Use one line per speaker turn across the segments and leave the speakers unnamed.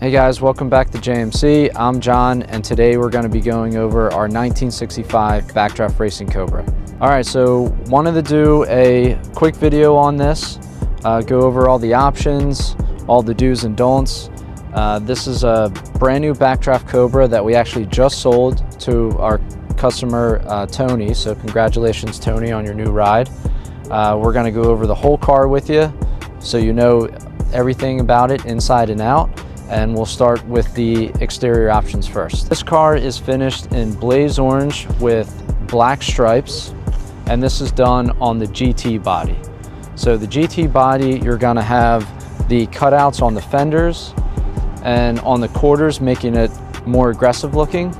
Hey guys, welcome back to JMC. I'm John, and today we're going to be going over our 1965 Backdraft Racing Cobra. Alright, so wanted to do a quick video on this, go over all the options, all the do's and don'ts. This is a brand new Backdraft Cobra that we actually just sold to our customer Tony, so congratulations Tony on your new ride. We're going to go over the whole car with you so you know everything about it inside and out. And we'll start with the exterior options first. This car is finished in blaze orange with black stripes, and this is done on the GT body. So the GT body, you're gonna have the cutouts on the fenders and on the quarters, making it more aggressive looking.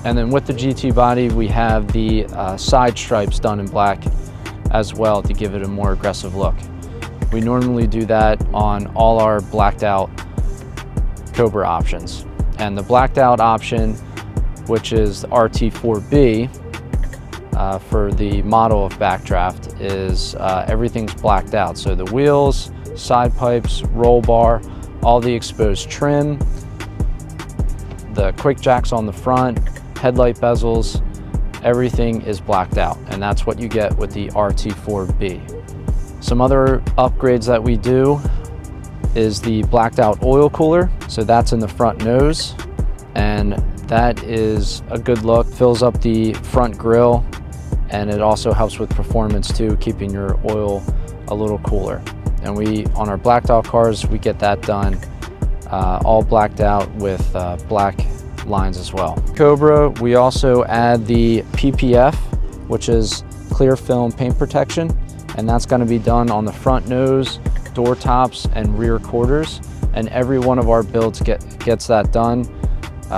And then with the GT body, we have the side stripes done in black as well to give it a more aggressive look. We normally do that on all our blacked out Cobra options, and the blacked out option, which is the RT4B for the model of Backdraft, is everything's blacked out. So the wheels, side pipes, roll bar, all the exposed trim, the quick jacks on the front, headlight bezels, everything is blacked out, and that's what you get with the RT4B. Some other upgrades that we do is the blacked out oil cooler. So that's in the front nose, and that is a good look. Fills up the front grille, and it also helps with performance too, keeping your oil a little cooler. And we, on our blacked out cars, we get that done all blacked out with black lines as well. Cobra, we also add the PPF, which is clear film paint protection, and that's going to be done on the front nose, door tops, and rear quarters, and every one of our builds gets that done.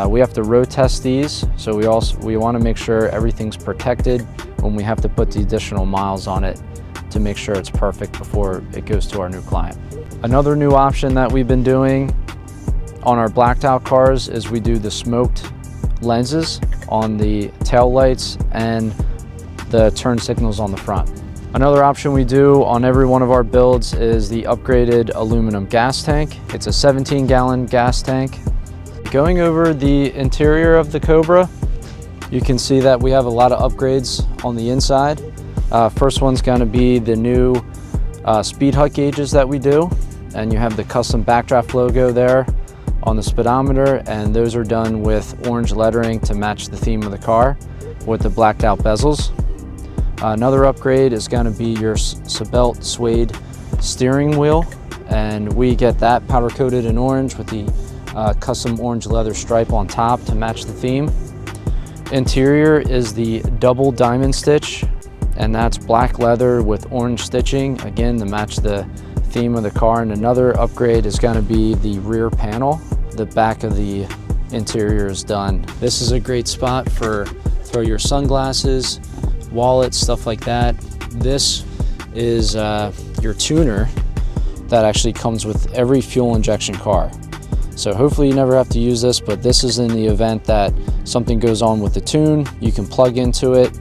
We have to road test these, so we want to make sure everything's protected when we have to put the additional miles on it to make sure it's perfect before it goes to our new client. Another new option that we've been doing on our blacked out cars is we do the smoked lenses on the tail lights and the turn signals on the front. Another option we do on every one of our builds is the upgraded aluminum gas tank. It's a 17-gallon gas tank. Going over the interior of the Cobra, you can see that we have a lot of upgrades on the inside. First one's going to be the new speed hut gauges that we do, and you have the custom Backdraft logo there on the speedometer, and those are done with orange lettering to match the theme of the car with the blacked out bezels. Another upgrade is going to be your Sebelt suede steering wheel, and we get that powder coated in orange with the custom orange leather stripe on top to match the theme. Interior is the double diamond stitch, and that's black leather with orange stitching, again to match the theme of the car. And another upgrade is going to be the rear panel. The back of the interior is done. This is a great spot for throw your sunglasses, wallet, stuff like that. This is your tuner that actually comes with every fuel injection car. So hopefully you never have to use this, but this is in the event that something goes on with the tune. You can plug into it,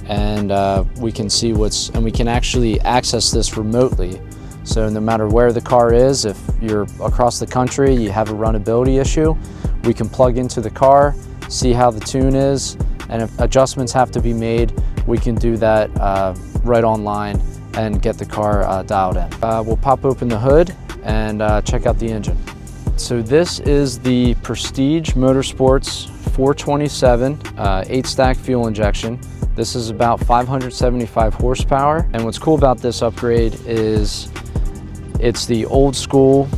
and we can see and we can actually access this remotely. So no matter where the car is, if you're across the country, you have a runnability issue, we can plug into the car, see how the tune is, and if adjustments have to be made, we can do that right online and get the car dialed in. We'll pop open the hood and check out the engine. So this is the Prestige Motorsports 427 8-stack fuel injection. This is about 575 horsepower. And what's cool about this upgrade is it's the old school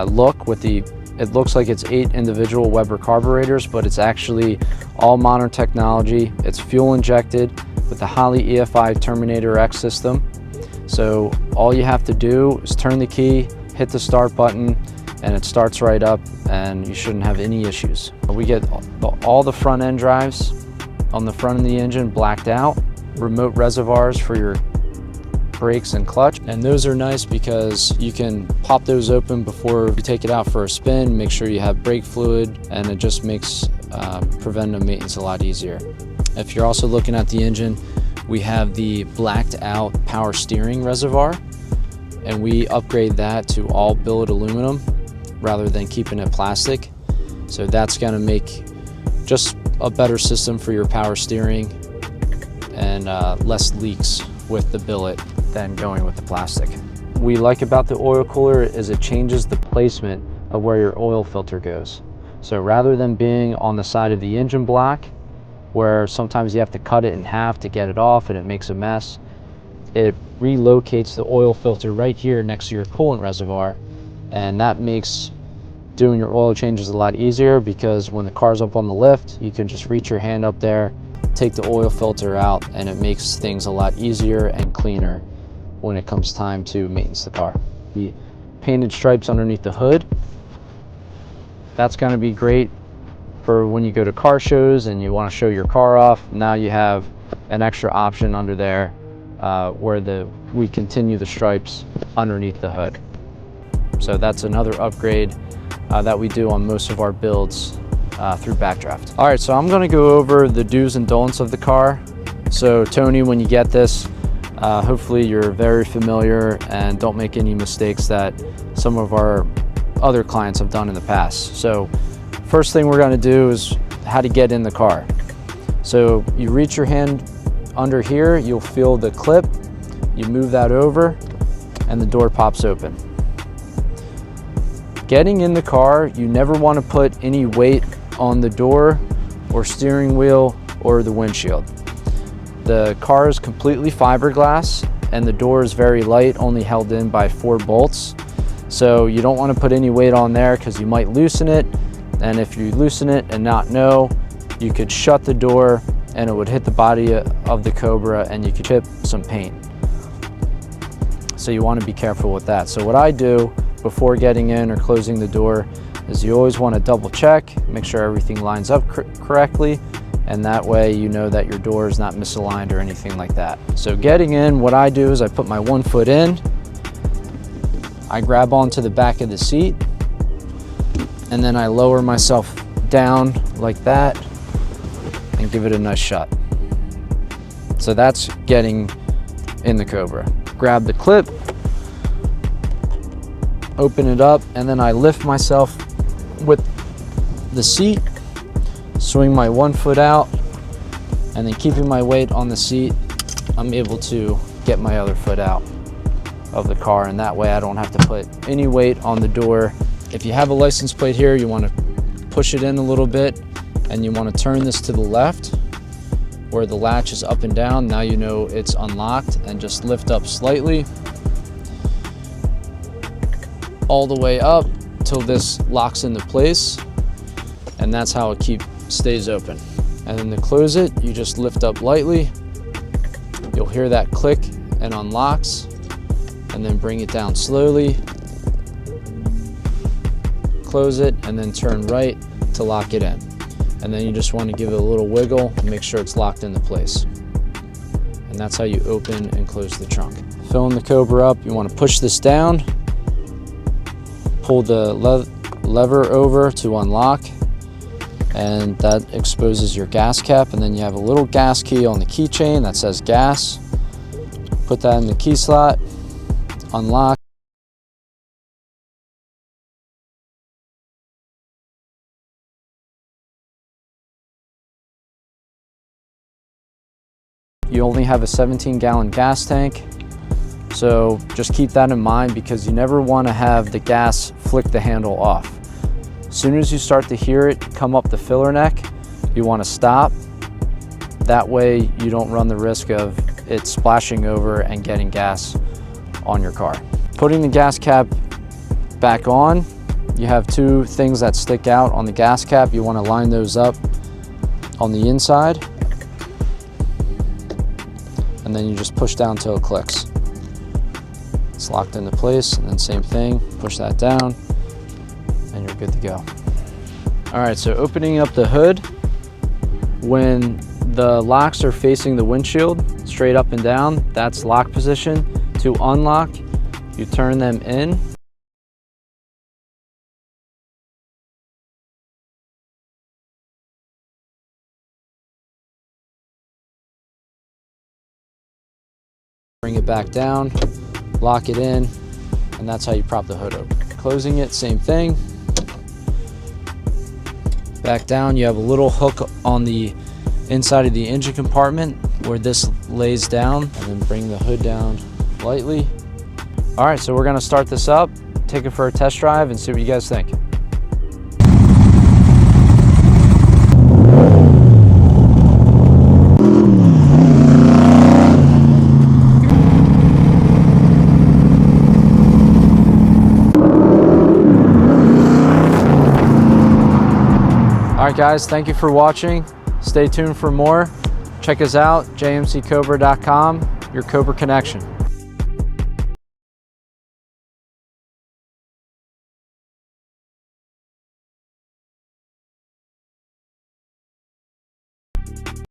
look with it looks like it's 8 individual Weber carburetors, but it's actually all modern technology. It's fuel injected with the Holley EFI Terminator X system. So all you have to do is turn the key, hit the start button, and it starts right up, and you shouldn't have any issues. We get all the front end drives on the front of the engine blacked out, remote reservoirs for your brakes and clutch, and those are nice because you can pop those open before you take it out for a spin, make sure you have brake fluid, and it just makes preventative maintenance a lot easier. If you're also looking at the engine, we have the blacked out power steering reservoir, and we upgrade that to all billet aluminum rather than keeping it plastic. So that's going to make just a better system for your power steering and less leaks with the billet than going with the plastic. What we like about the oil cooler is it changes the placement of where your oil filter goes. So rather than being on the side of the engine block, where sometimes you have to cut it in half to get it off and it makes a mess, it relocates the oil filter right here next to your coolant reservoir, and that makes doing your oil changes a lot easier, because when the car's up on the lift, you can just reach your hand up there, take the oil filter out, and it makes things a lot easier and cleaner when it comes time to maintenance the car. The painted stripes underneath the hood, that's going to be great for when you go to car shows and you want to show your car off. Now you have an extra option under there where we continue the stripes underneath the hood. So that's another upgrade that we do on most of our builds through Backdraft. All right, so I'm gonna go over the do's and don'ts of the car. So Tony, when you get this, hopefully you're very familiar and don't make any mistakes that some of our other clients have done in the past. So first thing we're gonna do is how to get in the car. So you reach your hand under here, you'll feel the clip, you move that over, and the door pops open. Getting in the car, you never want to put any weight on the door or steering wheel or the windshield. The car is completely fiberglass and the door is very light, only held in by 4 bolts. So you don't want to put any weight on there because you might loosen it. And if you loosen it and not know, you could shut the door and it would hit the body of the Cobra and you could chip some paint. So you want to be careful with that. So what I do before getting in or closing the door is you always want to double check, make sure everything lines up correctly, and that way you know that your door is not misaligned or anything like that. So getting in, what I do is I put my 1 foot in, I grab onto the back of the seat, and then I lower myself down like that and give it a nice shot. So that's getting in the Cobra. Grab the clip, open it up, and then I lift myself with the seat, swing my 1 foot out, and then keeping my weight on the seat, I'm able to get my other foot out of the car, and that way I don't have to put any weight on the door. If you have a license plate here, you want to push it in a little bit, and you want to turn this to the left where the latch is up and down. Now you know it's unlocked, and just lift up slightly all the way up till this locks into place, and that's how it stays open. And then to close it, you just lift up lightly, you'll hear that click and unlocks, and then bring it down slowly, close it, and then turn right to lock it in. And then you just want to give it a little wiggle and make sure it's locked into place. And that's how you open and close the trunk. Filling the Cobra up, you want to push this down, pull the lever over to unlock, and that exposes your gas cap. And then you have a little gas key on the keychain that says gas. Put that in the key slot, unlock. You only have a 17-gallon gas tank, so just keep that in mind, because you never want to have the gas flick the handle off. As soon as you start to hear it come up the filler neck, you want to stop. That way you don't run the risk of it splashing over and getting gas on your car. Putting the gas cap back on, you have 2 things that stick out on the gas cap. You want to line those up on the inside, and then you just push down till it clicks. It's locked into place, and then same thing, push that down, and you're good to go. All right, so opening up the hood, when the locks are facing the windshield, straight up and down, that's lock position. To unlock, you turn them in. Bring it back down, lock it in, and that's how you prop the hood open. Closing it, same thing. Back down, you have a little hook on the inside of the engine compartment where this lays down, and then bring the hood down lightly. All right, so we're gonna start this up, take it for a test drive, and see what you guys think. All right guys, thank you for watching. Stay tuned for more. Check us out, jmccobra.com, your Cobra connection.